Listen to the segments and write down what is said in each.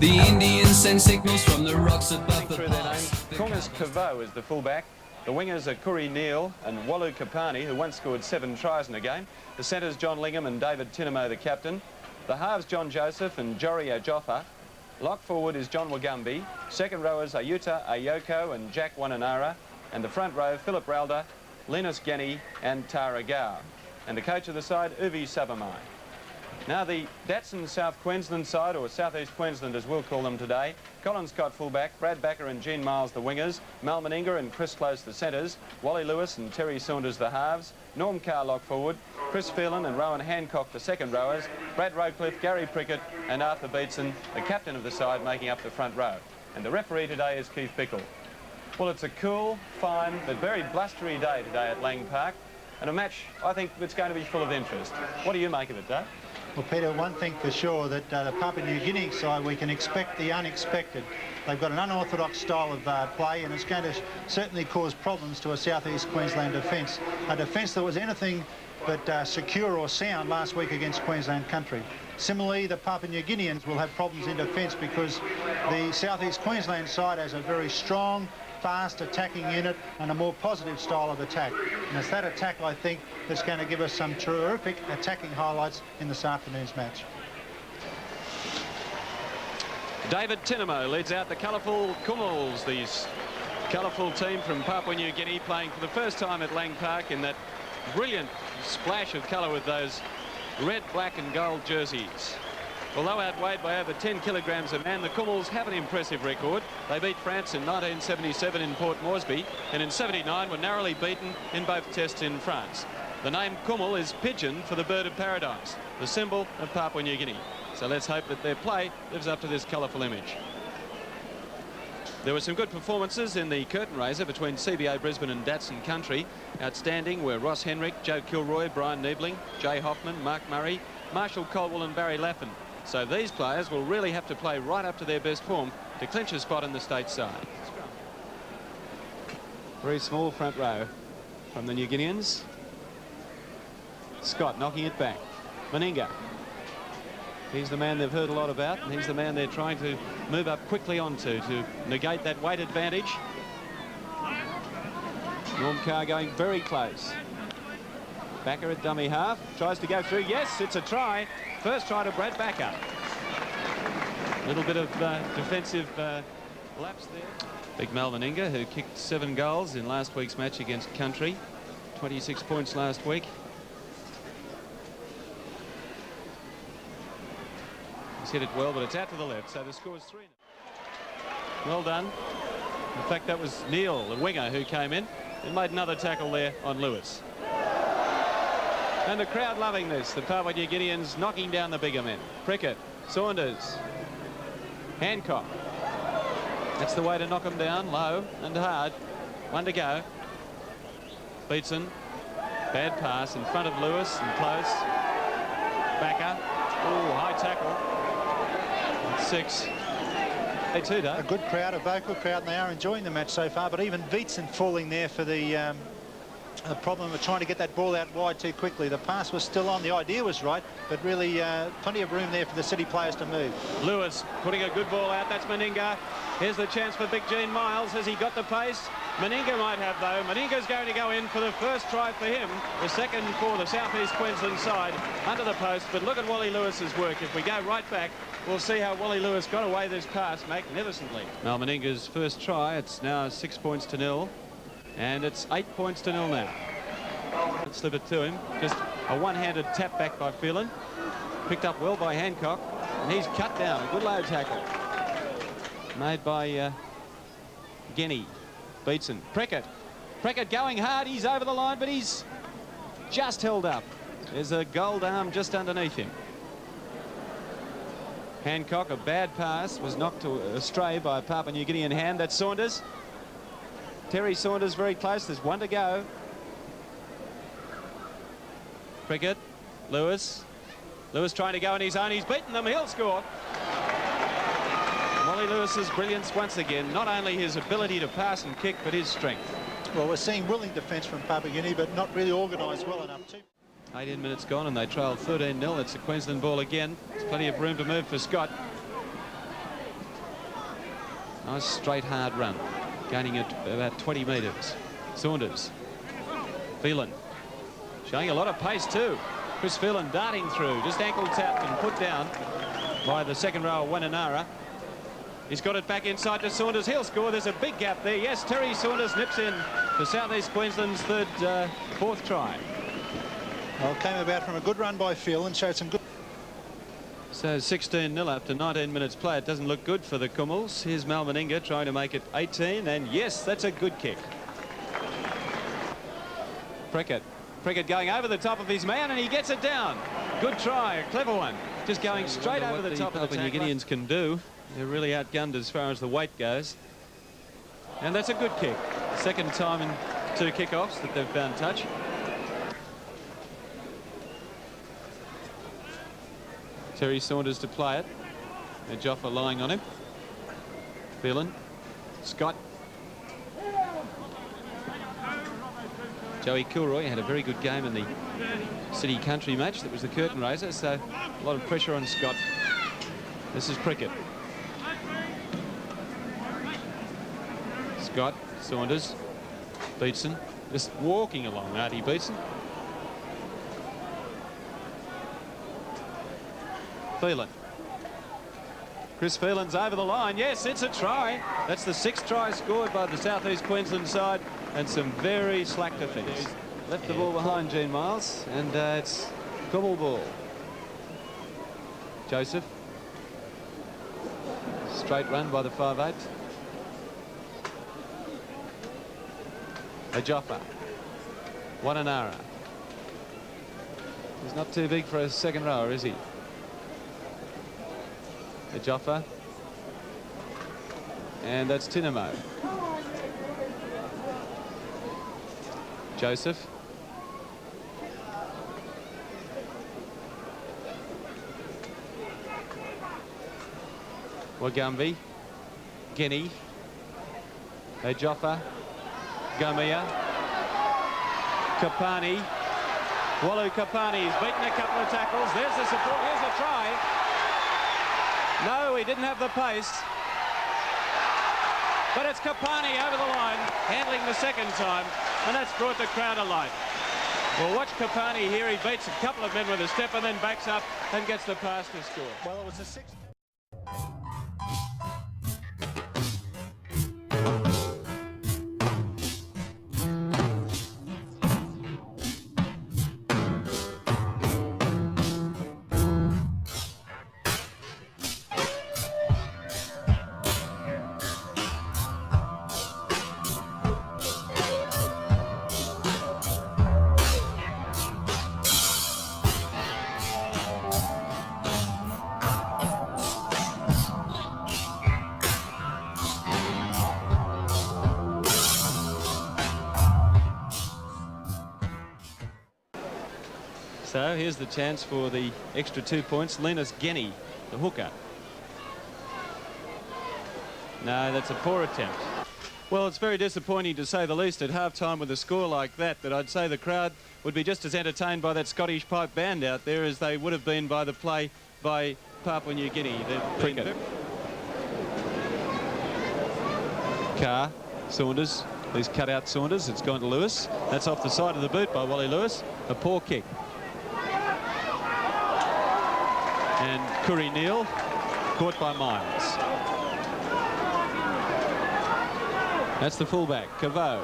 The Indians send signals from the rocks above the pass. Kungas Kavo is the fullback. The wingers are Kuri Neal and Wolu Kapani, who once scored 7 tries in a game. The centres, John Lingham and David Tinamo, the captain. The halves, John Joseph and Joria Joffa. Lock forward is John Wagumbi. Second rowers are Yuta Ayoko and Jack Wananara. And the front row, Philip Ralder, Linus Genny and Tara Gow. And the coach of the side, Uvi Sabamai. Now the Datsun South Queensland side, or South East Queensland as we'll call them today. Colin Scott fullback, Brad Backer and Gene Miles the wingers, Mal Meninga and Chris Close the centres, Wally Lewis and Terry Saunders the halves, Norm Carr lock forward, Chris Phelan and Rowan Hancock the second rowers, Brad Rowcliffe, Gary Prickett and Arthur Beetson, the captain of the side, making up the front row. And the referee today is Keith Bickle. Well, it's a cool, fine but very blustery day today at Lang Park, and a match I think that's going to be full of interest. What do you make of it, Dave? Well, Peter, one thing for sure, that the Papua New Guinea side, we can expect the unexpected. They've got an unorthodox style of play, and it's going to certainly cause problems to a South East Queensland defence. A defence that was anything but secure or sound last week against Queensland country. Similarly, the Papua New Guineans will have problems in defence because the South East Queensland side has a very strong, fast attacking unit and a more positive style of attack. And it's that attack, I think, that's going to give us some terrific attacking highlights in this afternoon's match. David Tinamo leads out the colourful Kumuls, the colourful team from Papua New Guinea, playing for the first time at Lang Park in that brilliant splash of colour with those red, black and gold jerseys. Although outweighed by over 10 kilograms a man, the Kumuls have an impressive record. They beat France in 1977 in Port Moresby, and in 79 were narrowly beaten in both tests in France. The name Kumul is pigeon for the bird of paradise, the symbol of Papua New Guinea. So let's hope that their play lives up to this colourful image. There were some good performances in the curtain raiser between CBA Brisbane and Datsun Country. Outstanding were Ross Henrik, Joe Kilroy, Brian Niebling, Jay Hoffman, Mark Murray, Marshall Caldwell and Barry Laffin. So these players will really have to play right up to their best form to clinch a spot in the state side. Very small front row from the New Guineans. Scott knocking it back. Meninga. He's the man they've heard a lot about, and he's the man they're trying to move up quickly onto to negate that weight advantage. Norm Carr going very close. Backer at dummy half, tries to go through. Yes, it's a try. First try to Brad Backer. A little bit of defensive lapse there. Big Mal Meninga, who kicked 7 goals in last week's match against Country. 26 points last week. He's hit it well, but it's out to the left, so the score's 3. Well done. In fact, that was Neal, the winger, who came in and made another tackle there on Lewis. And the crowd loving this. The Papua New Guineans knocking down the bigger men. Prickett, Saunders, Hancock. That's the way to knock them down, low and hard. 1 to go. Beetson, bad pass in front of Lewis and close. Backer, oh, high tackle. 6. A good crowd, a vocal crowd, and they are enjoying the match so far, but even Beetson falling there for the problem of trying to get that ball out wide too quickly. The pass was still on, the idea was right, but really plenty of room there for the City players to move. Lewis putting a good ball out. That's Meninga. Here's the chance for Big Gene Miles. Has he got the pace? Meninga might have, though. Meninga's going to go in for the first try for him. The second for the South East Queensland side under the post. But look at Wally Lewis's work. If we go right back, we'll see how Wally Lewis got away this pass magnificently. Mal Meninga's first try. It's now 6 points to 0. And it's 8 points to 0 now. Let's slip it to him. Just a one-handed tap back by Phelan. Picked up well by Hancock. And he's cut down. A good low tackle. Made by Genny. Beetson. Prickett. Prickett going hard. He's over the line, but he's just held up. There's a gold arm just underneath him. Hancock, a bad pass, was knocked astray by a Papua New Guinean hand. That's Saunders. Terry Saunders very close. There's 1 to go. Prickett. Lewis. Lewis trying to go on his own. He's beaten them. He'll score. Wally Lewis's brilliance once again. Not only his ability to pass and kick, but his strength. Well, we're seeing willing defence from Papua New Guinea, but not really organised well enough to. 18 minutes gone and they trail 13-0. It's a Queensland ball again. There's plenty of room to move for Scott. Nice straight hard run, gaining it about 20 metres. Saunders. Phelan showing a lot of pace too. Chris Phelan darting through, just ankle tapped and put down by the second row, Meninga. He's got it back inside to Saunders. He'll score. There's a big gap there. Yes, Terry Saunders nips in for South East Queensland's fourth try. Well, it came about from a good run by Phil and showed some good... So 16-0 after 19 minutes play. It doesn't look good for the Kumuls. Here's Meninga trying to make it 18, and yes, that's a good kick. Prickett going over the top of his man, and he gets it down. Good try, a clever one. Just going straight over the top of the Papua New Guineans can do. They're really outgunned as far as the weight goes. And that's a good kick. Second time in 2 kickoffs that they've found touch. Terry Saunders to play it. And Joffa lying on him. Phelan. Scott. Joey Kilroy had a very good game in the City Country match. That was the curtain raiser, so a lot of pressure on Scott. This is Prickett. Scott, Saunders, Beetson, just walking along, Artie Beetson. Phelan. Chris Phelan's over the line. Yes, it's a try. That's the 6th try scored by the South East Queensland side, and some very slack defence. Left the ball behind, Gene Miles, and it's Kumul ball. Joseph. Straight run by the 5'8". Joffa. Meninga. He's not too big for a second rower, is he? Joffa. And that's Tinamo. Joseph. Wagumbi. Guinea. Joffa. Gomia. Kapani. Volu Kapani. He's beaten a couple of tackles. There's the support. Here's a try. No, he didn't have the pace. But it's Kapani over the line, handling the second time, and that's brought the crowd alight. Well, watch Kapani here. He beats a couple of men with a step and then backs up and gets the pass to score. Well, it was a 6th. So here's the chance for the extra 2 points. Linus Guinea, the hooker. No, that's a poor attempt. Well, it's very disappointing to say the least at half-time with a score like that, but I'd say the crowd would be just as entertained by that Scottish pipe band out there as they would have been by the play by Papua New Guinea. Prickett. Carr, Saunders. He's cut out Saunders. It's gone to Lewis. That's off the side of the boot by Wally Lewis. A poor kick. And Curry Neal caught by Miles. That's the fullback, Cavo.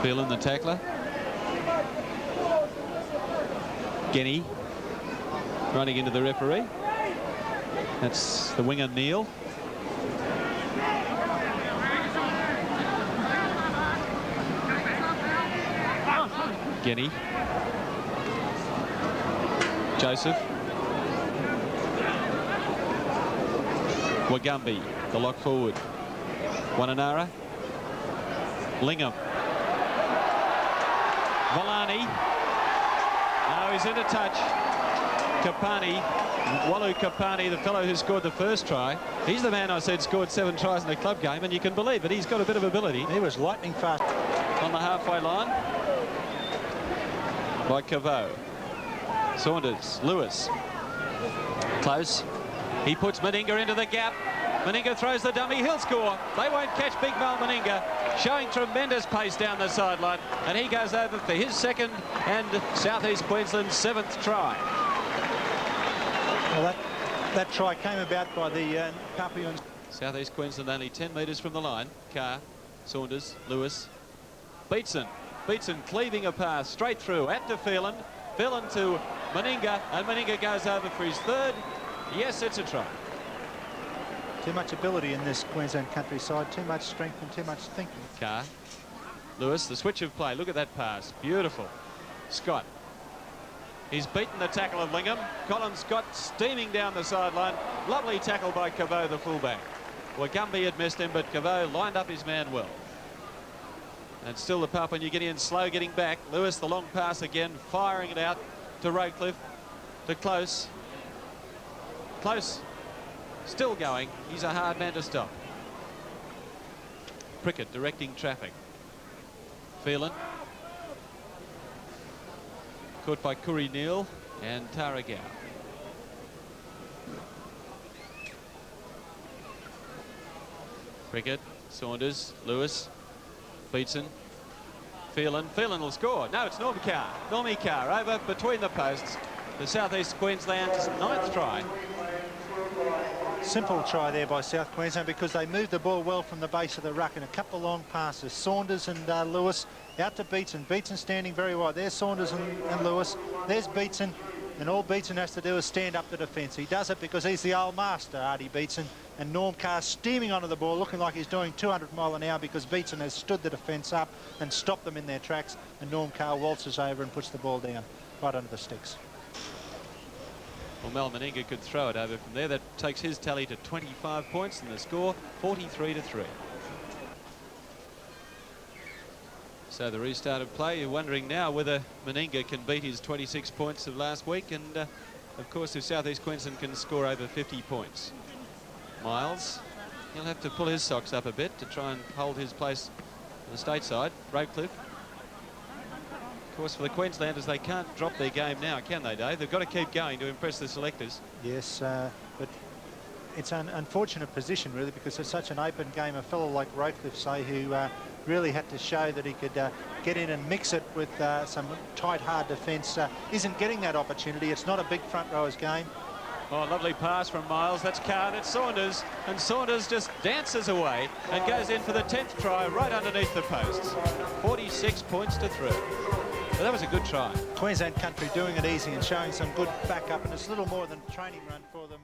Phelan, the tackler. Guinea running into the referee. That's the winger, Neal. Guinea. Joseph. Wagumbi, the lock forward. Meninga. Lingham. Valani. No, he's into touch. Kapani. Volu Kapani, the fellow who scored the first try. He's the man I said scored 7 tries in a club game, and you can believe it. He's got a bit of ability. He was lightning fast. On the halfway line. By Cavo. Saunders. Lewis. Close. He puts Meninga into the gap. Meninga throws the dummy, he'll score. They won't catch Big Mal Meninga, showing tremendous pace down the sideline, and he goes over for his second and South East Queensland's 7th try. Well, that try came about by the Papuans. South East Queensland only 10 metres from the line. Carr, Saunders, Lewis, Beetson. Beetson cleaving a pass straight through at to Phelan. Phelan to Meninga, and Meninga goes over for his 3rd. Yes, it's a try. Too much ability in this Queensland countryside, too much strength and too much thinking. Carr, Lewis, the switch of play. Look at that pass. Beautiful. Scott. He's beaten the tackle of Lingham. Colin Scott steaming down the sideline. Lovely tackle by Caveau, the fullback. Well, Gumby had missed him, but Caveau lined up his man well. And still the Papua New Guineans slow getting back. Lewis, the long pass again, firing it out to Roadcliffe, to Close. Close, still going. He's a hard man to stop. Prickett directing traffic. Phelan. Caught by Curry Neal and Taragao. Prickett, Saunders, Lewis, Beetson, Phelan. Phelan will score. No, it's Normie Carr. Normie Carr over between the posts. The South East Queensland's 9th try. Simple try there by South Queensland because they moved the ball well from the base of the ruck in a couple of long passes. Saunders and Lewis out to Beetson. Beetson standing very wide. There's Saunders and Lewis. There's Beetson. And all Beetson has to do is stand up to defence. He does it because he's the old master, Artie Beetson. And Norm Carr steaming onto the ball, looking like he's doing 200 mile an hour because Beetson has stood the defence up and stopped them in their tracks. And Norm Carr waltzes over and puts the ball down right under the sticks. Well, Mal Meninga could throw it over from there. That takes his tally to 25 points and the score 43-3. So the restart of play, you're wondering now whether Meninga can beat his 26 points of last week, and of course if South East Queensland can score over 50 points. Miles, he'll have to pull his socks up a bit to try and hold his place on the stateside. Roadcliffe. Of course, for the Queenslanders, they can't drop their game now, can they, Dave? They've got to keep going to impress the selectors. Yes, but it's an unfortunate position, really, because it's such an open game. A fellow like Roadcliffe, say, who really had to show that he could get in and mix it with some tight, hard defence, isn't getting that opportunity. It's not a big front rowers game. Oh, lovely pass from Miles. That's Carr, that's Saunders. And Saunders just dances away and goes in for the 10th try right underneath the posts. 46 points to 3. But that was a good try. Queensland country doing it easy and showing some good backup, and it's little more than a training run for them.